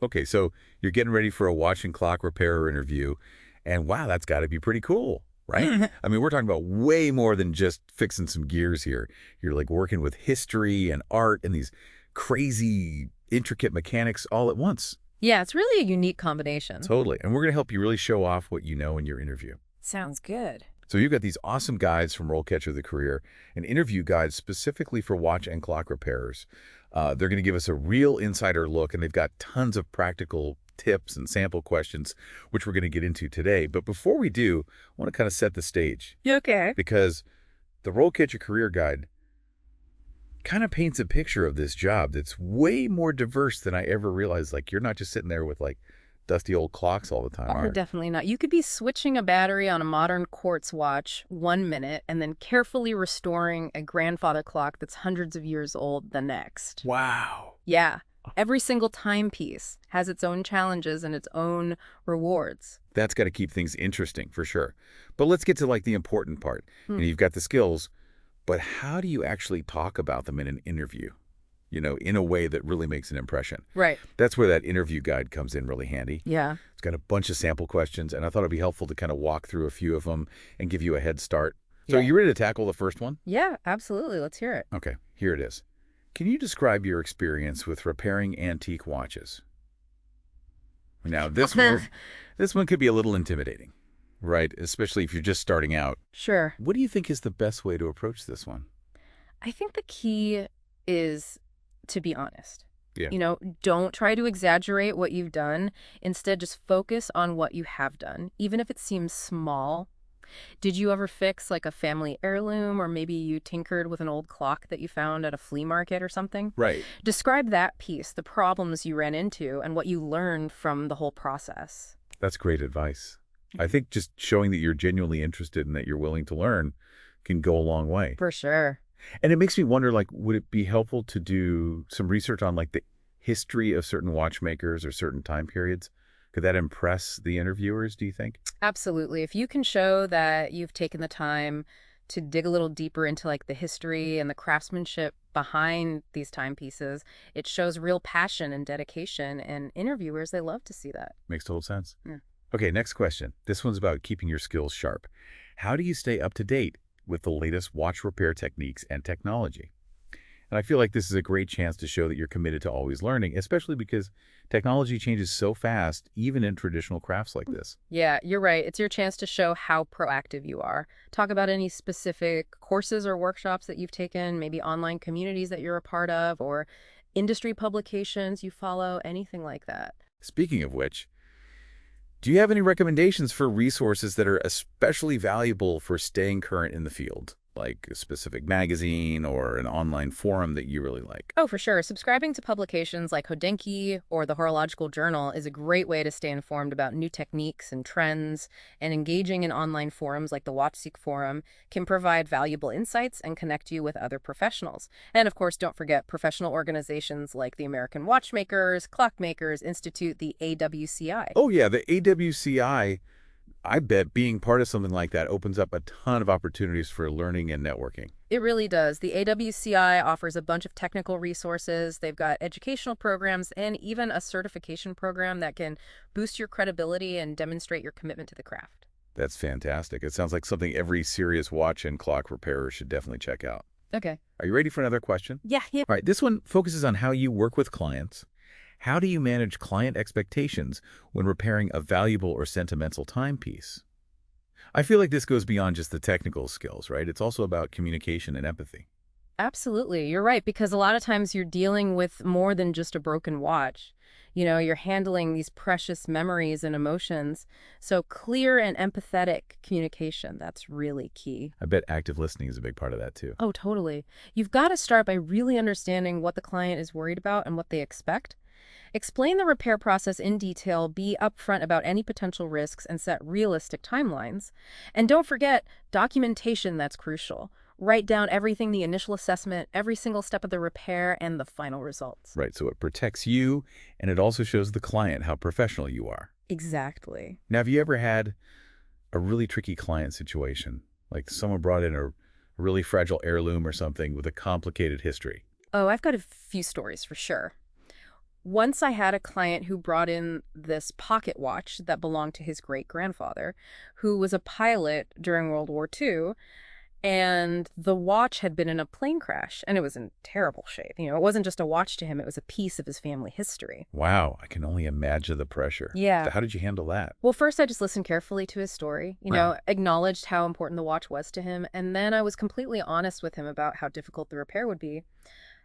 Okay, so you're getting ready for a watch and clock repair interview, and wow, that's got to be pretty cool, right? I mean, we're talking about way more than just fixing some gears here. You're like working with history and art and these crazy, intricate mechanics all at once. Yeah, it's really a unique combination. Totally. And we're going to help you really show off what you know in your interview. Sounds good. So you've got these awesome guides from RoleCatcher the Career, and interview guides specifically for watch and clock repairers. They're going to give us a real insider look, and they've got tons of practical tips and sample questions, which we're going to get into today. But before we do, I want to kind of set the stage. Okay. Because the RoleCatcher Career Guide kind of paints a picture of this job that's way more diverse than I ever realized. Like, you're not just sitting there with, like, dusty old clocks all the time, Oh, are you? definitely not. You could be switching a battery on a modern quartz watch 1 minute and then carefully restoring a grandfather clock that's hundreds of years old the next. Wow. Yeah. Every single timepiece has its own challenges and its own rewards. That's got to keep things interesting, for sure. But let's get to, like, the important part. You've got the skills, but how do you actually talk about them in an interview? In a way that really makes an impression. Right. That's where that interview guide comes in really handy. Yeah. It's got a bunch of sample questions, and I thought it'd be helpful to kind of walk through a few of them and give you a head start. So Yeah. are you ready to tackle the first one? Yeah, absolutely. Let's hear it. Okay, here it is. Can you describe your experience with repairing antique watches? Now, this one could be a little intimidating, right? Especially if you're just starting out. Sure. What do you think is the best way to approach this one? I think the key is to be honest. Yeah. Don't try to exaggerate what you've done. Instead, just focus on what you have done, even if it seems small. Did you ever fix like a family heirloom, or maybe you tinkered with an old clock that you found at a flea market or something? Right. Describe that piece, the problems you ran into, and what you learned from the whole process. That's great advice. I think just showing that you're genuinely interested and that you're willing to learn can go a long way. For sure. And it makes me wonder, like, would it be helpful to do some research on, like, the history of certain watchmakers or certain time periods? Could that impress the interviewers, do you think? Absolutely. If you can show that you've taken the time to dig a little deeper into like the history and the craftsmanship behind these timepieces, it shows real passion and dedication, and interviewers, they love to see that. Makes total sense. Yeah. Okay, next question. This one's about keeping your skills sharp. How do you stay up to date with the latest watch repair techniques and technology? And I feel like this is a great chance to show that you're committed to always learning, especially because technology changes so fast, even in traditional crafts like this. Yeah, you're right. It's your chance to show how proactive you are. Talk about any specific courses or workshops that you've taken, maybe online communities that you're a part of, or industry publications you follow, anything like that. Speaking of which, do you have any recommendations for resources that are especially valuable for staying current in the field? Like a specific magazine or an online forum that you really like? Oh, for sure. Subscribing to publications like Hodinkee or the Horological Journal is a great way to stay informed about new techniques and trends, and engaging in online forums like the WatchSeek forum can provide valuable insights and connect you with other professionals. And of course, don't forget professional organizations like the American Watchmakers, Clockmakers Institute, the AWCI. Oh yeah, the AWCI, I bet being part of something like that opens up a ton of opportunities for learning and networking. It really does. The AWCI offers a bunch of technical resources. They've got educational programs and even a certification program that can boost your credibility and demonstrate your commitment to the craft. That's fantastic. It sounds like something every serious watch and clock repairer should definitely check out. Okay. Are you ready for another question? Yeah. All right, this one focuses on how you work with clients. How do you manage client expectations when repairing a valuable or sentimental timepiece? I feel like this goes beyond just the technical skills, right? It's also about communication and empathy. Absolutely. You're right, because a lot of times you're dealing with more than just a broken watch. You're handling these precious memories and emotions. So clear and empathetic communication, that's really key. I bet active listening is a big part of that too. Oh, totally. You've got to start by really understanding what the client is worried about and what they expect. Explain the repair process in detail, be upfront about any potential risks, and set realistic timelines. And don't forget documentation, that's crucial. Write down everything, the initial assessment, every single step of the repair, and the final results. Right, so it protects you, and it also shows the client how professional you are. Exactly. Now, have you ever had a really tricky client situation? Like someone brought in a really fragile heirloom or something with a complicated history? Oh, I've got a few stories for sure. Once I had a client who brought in this pocket watch that belonged to his great-grandfather, who was a pilot during World War II, and the watch had been in a plane crash, and it was in terrible shape. It wasn't just a watch to him, it was a piece of his family history. Wow, I can only imagine the pressure. Yeah. So how did you handle that? Well, first I just listened carefully to his story, Wow. acknowledged how important the watch was to him, and then I was completely honest with him about how difficult the repair would be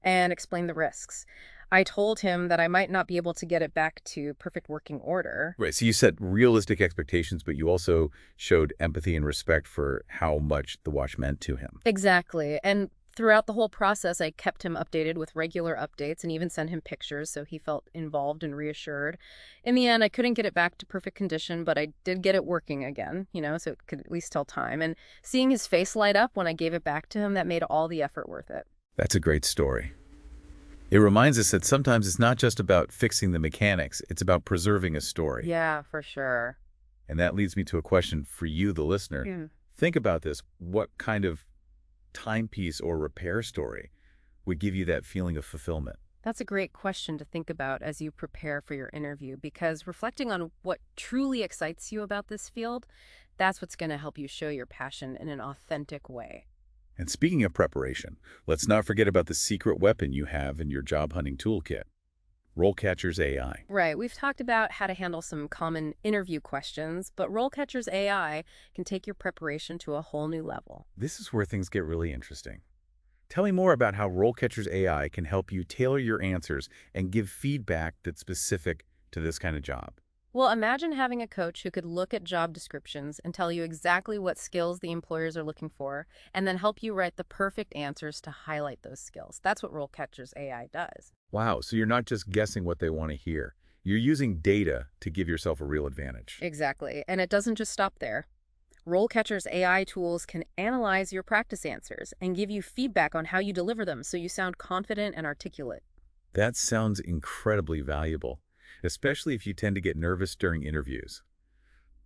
and explained the risks. I told him that I might not be able to get it back to perfect working order. Right. So you set realistic expectations, but you also showed empathy and respect for how much the watch meant to him. Exactly. And throughout the whole process, I kept him updated with regular updates and even sent him pictures so he felt involved and reassured. In the end, I couldn't get it back to perfect condition, but I did get it working again, so it could at least tell time. And seeing his face light up when I gave it back to him, that made all the effort worth it. That's a great story. It reminds us that sometimes it's not just about fixing the mechanics, it's about preserving a story. Yeah, for sure. And that leads me to a question for you, the listener. Yeah. Think about this. What kind of timepiece or repair story would give you that feeling of fulfillment? That's a great question to think about as you prepare for your interview, because reflecting on what truly excites you about this field, that's what's going to help you show your passion in an authentic way. And speaking of preparation, let's not forget about the secret weapon you have in your job hunting toolkit, RoleCatcher's AI. Right. We've talked about how to handle some common interview questions, but RoleCatcher's AI can take your preparation to a whole new level. This is where things get really interesting. Tell me more about how RoleCatcher's AI can help you tailor your answers and give feedback that's specific to this kind of job. Well, imagine having a coach who could look at job descriptions and tell you exactly what skills the employers are looking for, and then help you write the perfect answers to highlight those skills. That's what RoleCatcher's AI does. Wow, so you're not just guessing what they want to hear. You're using data to give yourself a real advantage. Exactly. And it doesn't just stop there. RoleCatcher's AI tools can analyze your practice answers and give you feedback on how you deliver them so you sound confident and articulate. That sounds incredibly valuable, especially if you tend to get nervous during interviews.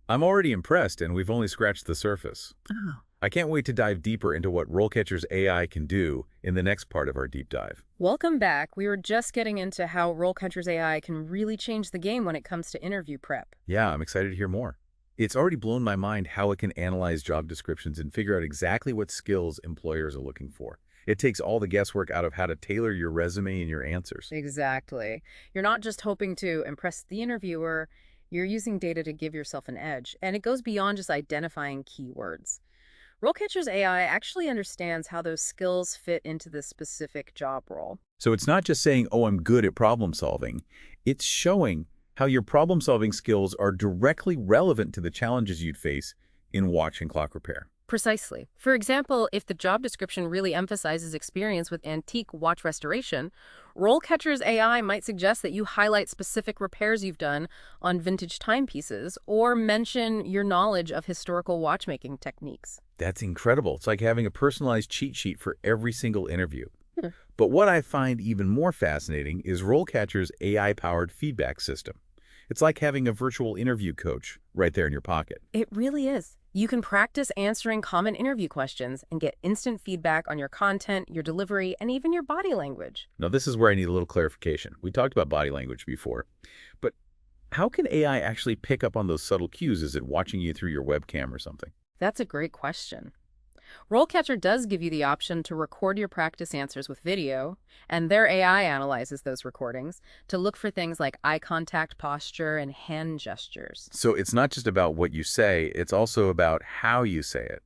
I'm already impressed, and we've only scratched the surface. Oh. I can't wait to dive deeper into what RoleCatcher's AI can do in the next part of our deep dive. Welcome back. We were just getting into how RoleCatcher's AI can really change the game when it comes to interview prep. Yeah, I'm excited to hear more. It's already blown my mind how it can analyze job descriptions and figure out exactly what skills employers are looking for. It takes all the guesswork out of how to tailor your resume and your answers. Exactly. You're not just hoping to impress the interviewer, you're using data to give yourself an edge, and it goes beyond just identifying keywords. RoleCatcher's AI actually understands how those skills fit into the specific job role. So it's not just saying, oh, I'm good at problem solving. It's showing how your problem-solving skills are directly relevant to the challenges you'd face in watch and clock repair. Precisely. For example, if the job description really emphasizes experience with antique watch restoration, RoleCatcher's AI might suggest that you highlight specific repairs you've done on vintage timepieces or mention your knowledge of historical watchmaking techniques. That's incredible. It's like having a personalized cheat sheet for every single interview. Hmm. But what I find even more fascinating is RoleCatcher's AI-powered feedback system. It's like having a virtual interview coach right there in your pocket. It really is. You can practice answering common interview questions and get instant feedback on your content, your delivery, and even your body language. Now, this is where I need a little clarification. We talked about body language before, but how can AI actually pick up on those subtle cues? Is it watching you through your webcam or something? That's a great question. RoleCatcher does give you the option to record your practice answers with video, and their AI analyzes those recordings to look for things like eye contact, posture, and hand gestures. So it's not just about what you say, it's also about how you say it.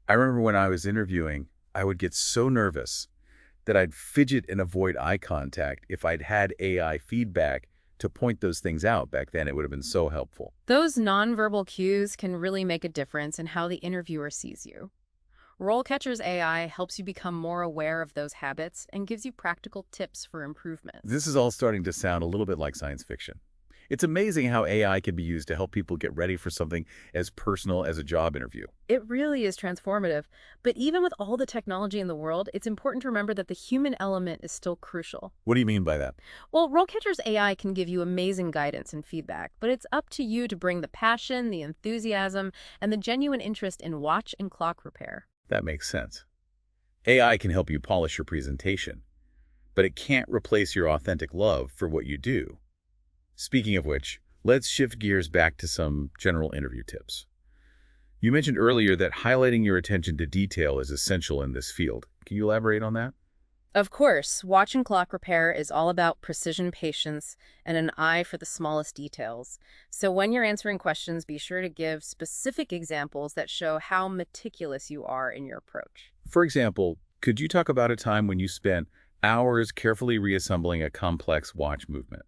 I remember when I was interviewing, I would get so nervous that I'd fidget and avoid eye contact. If I'd had AI feedback to point those things out back then, it would have been so helpful. Those nonverbal cues can really make a difference in how the interviewer sees you. RoleCatcher's AI helps you become more aware of those habits and gives you practical tips for improvement. This is all starting to sound a little bit like science fiction. It's amazing how AI can be used to help people get ready for something as personal as a job interview. It really is transformative, but even with all the technology in the world, it's important to remember that the human element is still crucial. What do you mean by that? Well, RoleCatcher's AI can give you amazing guidance and feedback, but it's up to you to bring the passion, the enthusiasm, and the genuine interest in watch and clock repair. That makes sense. AI can help you polish your presentation, but it can't replace your authentic love for what you do. Speaking of which, let's shift gears back to some general interview tips. You mentioned earlier that highlighting your attention to detail is essential in this field. Can you elaborate on that? Of course, watch and clock repair is all about precision, patience, and an eye for the smallest details. So when you're answering questions, be sure to give specific examples that show how meticulous you are in your approach. For example, could you talk about a time when you spent hours carefully reassembling a complex watch movement,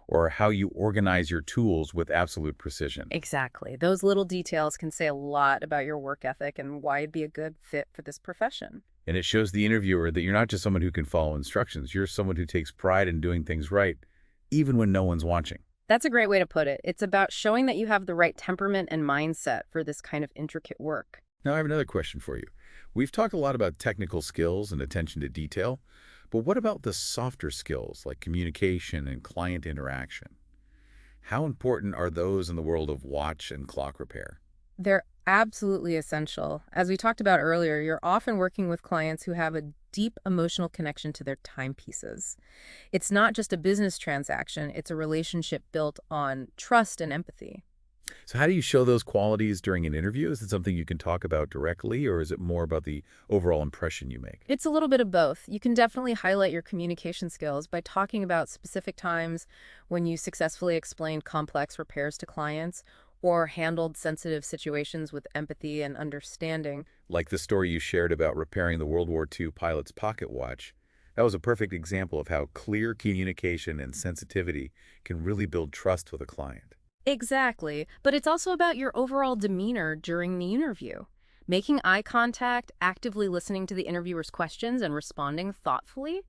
or how you organize your tools with absolute precision? Exactly. Those little details can say a lot about your work ethic and why you'd be a good fit for this profession. And it shows the interviewer that you're not just someone who can follow instructions. You're someone who takes pride in doing things right, even when no one's watching. That's a great way to put it. It's about showing that you have the right temperament and mindset for this kind of intricate work. Now, I have another question for you. We've talked a lot about technical skills and attention to detail, but what about the softer skills like communication and client interaction? How important are those in the world of watch and clock repair? They're absolutely essential. As we talked about earlier, you're often working with clients who have a deep emotional connection to their timepieces. It's not just a business transaction, it's a relationship built on trust and empathy. So how do you show those qualities during an interview? Is it something you can talk about directly, or is it more about the overall impression you make? It's a little bit of both. You can definitely highlight your communication skills by talking about specific times when you successfully explained complex repairs to clients or handled sensitive situations with empathy and understanding. Like the story you shared about repairing the World War II pilot's pocket watch. That was a perfect example of how clear communication and sensitivity can really build trust with a client. Exactly, but it's also about your overall demeanor during the interview. Making eye contact, actively listening to the interviewer's questions, and responding thoughtfully,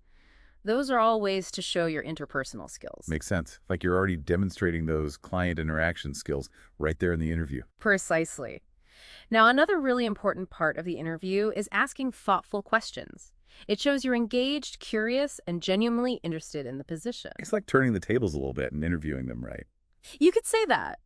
those are all ways to show your interpersonal skills. Makes sense. Like you're already demonstrating those client interaction skills right there in the interview. Precisely. Now, another really important part of the interview is asking thoughtful questions. It shows you're engaged, curious, and genuinely interested in the position. It's like turning the tables a little bit and interviewing them right. You could say that.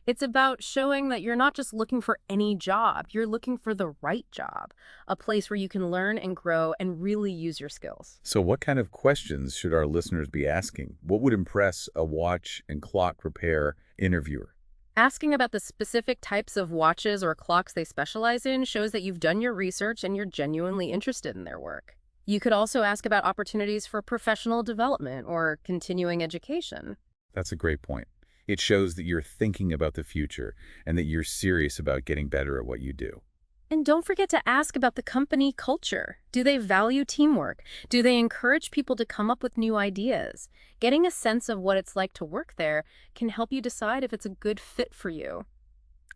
It's about showing that you're not just looking for any job, you're looking for the right job, a place where you can learn and grow and really use your skills. So what kind of questions should our listeners be asking? What would impress a watch and clock repair interviewer? Asking about the specific types of watches or clocks they specialize in shows that you've done your research and you're genuinely interested in their work. You could also ask about opportunities for professional development or continuing education. That's a great point. It shows that you're thinking about the future and that you're serious about getting better at what you do. And don't forget to ask about the company culture. Do they value teamwork? Do they encourage people to come up with new ideas? Getting a sense of what it's like to work there can help you decide if it's a good fit for you.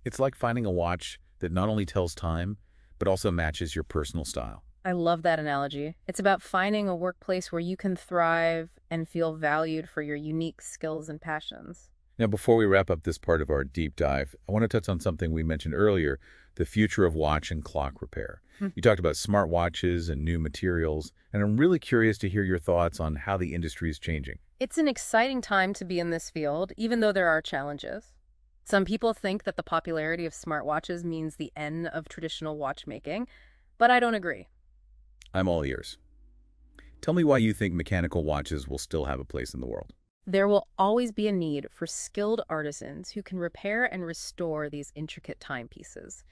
It's like finding a watch that not only tells time, but also matches your personal style. I love that analogy. It's about finding a workplace where you can thrive and feel valued for your unique skills and passions. Now, before we wrap up this part of our deep dive, I want to touch on something we mentioned earlier, the future of watch and clock repair. You talked about smartwatches and new materials, and I'm really curious to hear your thoughts on how the industry is changing. It's an exciting time to be in this field, even though there are challenges. Some people think that the popularity of smartwatches means the end of traditional watchmaking, but I don't agree. I'm all ears. Tell me why you think mechanical watches will still have a place in the world. There will always be a need for skilled artisans who can repair and restore these intricate timepieces.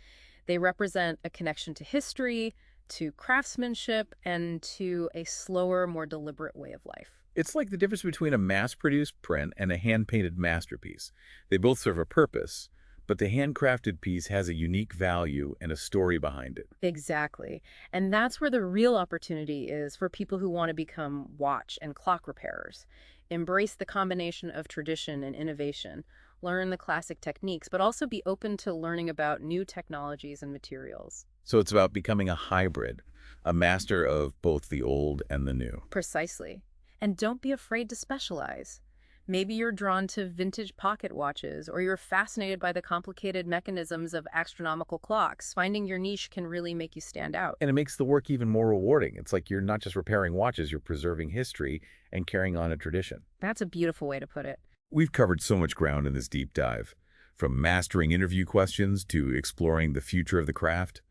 They represent a connection to history, to craftsmanship, and to a slower, more deliberate way of life. It's like the difference between a mass-produced print and a hand-painted masterpiece. They both serve a purpose, but the handcrafted piece has a unique value and a story behind it. Exactly. And that's where the real opportunity is for people who want to become watch and clock repairers. Embrace the combination of tradition and innovation, learn the classic techniques, but also be open to learning about new technologies and materials. So it's about becoming a hybrid, a master of both the old and the new. Precisely. And don't be afraid to specialize. Maybe you're drawn to vintage pocket watches, or you're fascinated by the complicated mechanisms of astronomical clocks. Finding your niche can really make you stand out. And it makes the work even more rewarding. It's like you're not just repairing watches, you're preserving history and carrying on a tradition. That's a beautiful way to put it. We've covered so much ground in this deep dive, from mastering interview questions to exploring the future of the craft.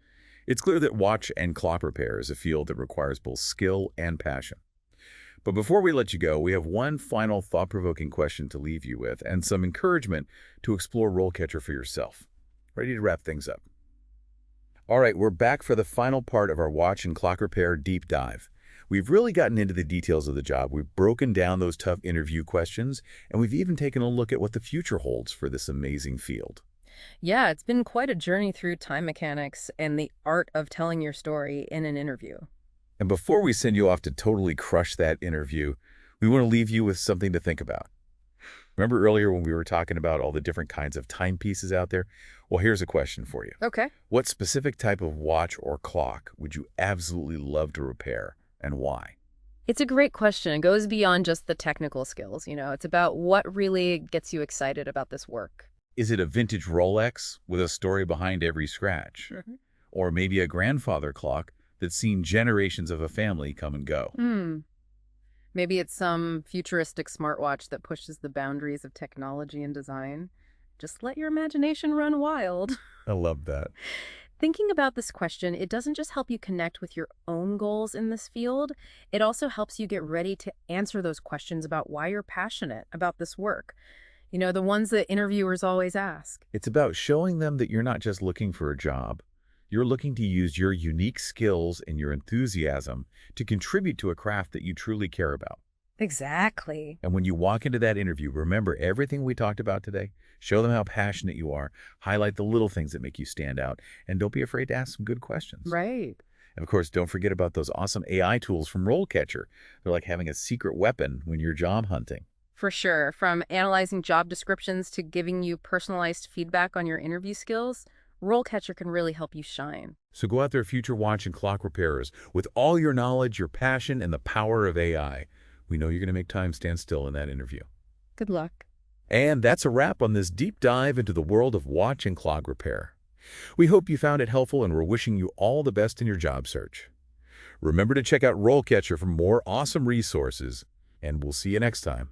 It's clear that watch and clock repair is a field that requires both skill and passion. But before we let you go, we have one final thought-provoking question to leave you with and some encouragement to explore RoleCatcher for yourself. Ready to wrap things up? All right, we're back for the final part of our watch and clock repair deep dive. We've really gotten into the details of the job. We've broken down those tough interview questions, and we've even taken a look at what the future holds for this amazing field. Yeah, it's been quite a journey through time mechanics and the art of telling your story in an interview. And before we send you off to totally crush that interview, we want to leave you with something to think about. Remember earlier when we were talking about all the different kinds of timepieces out there? Well, here's a question for you. Okay. What specific type of watch or clock would you absolutely love to repair, and why? It's a great question. It goes beyond just the technical skills, It's about what really gets you excited about this work. Is it a vintage Rolex with a story behind every scratch? Or maybe a grandfather clock that's seen generations of a family come and go? Maybe it's some futuristic smartwatch that pushes the boundaries of technology and design. Just let your imagination run wild. I love that. Thinking about this question, it doesn't just help you connect with your own goals in this field, it also helps you get ready to answer those questions about why you're passionate about this work. The ones that interviewers always ask. It's about showing them that you're not just looking for a job. You're looking to use your unique skills and your enthusiasm to contribute to a craft that you truly care about. Exactly. And when you walk into that interview, remember everything we talked about today. Show them how passionate you are. Highlight the little things that make you stand out. And don't be afraid to ask some good questions. Right. And of course, don't forget about those awesome AI tools from RoleCatcher. They're like having a secret weapon when you're job hunting. For sure. From analyzing job descriptions to giving you personalized feedback on your interview skills, RoleCatcher can really help you shine. So go out there, future watch and clock repairers, with all your knowledge, your passion, and the power of AI. We know you're going to make time stand still in that interview. Good luck. And that's a wrap on this deep dive into the world of watch and clock repair. We hope you found it helpful, and we're wishing you all the best in your job search. Remember to check out RoleCatcher for more awesome resources, and we'll see you next time.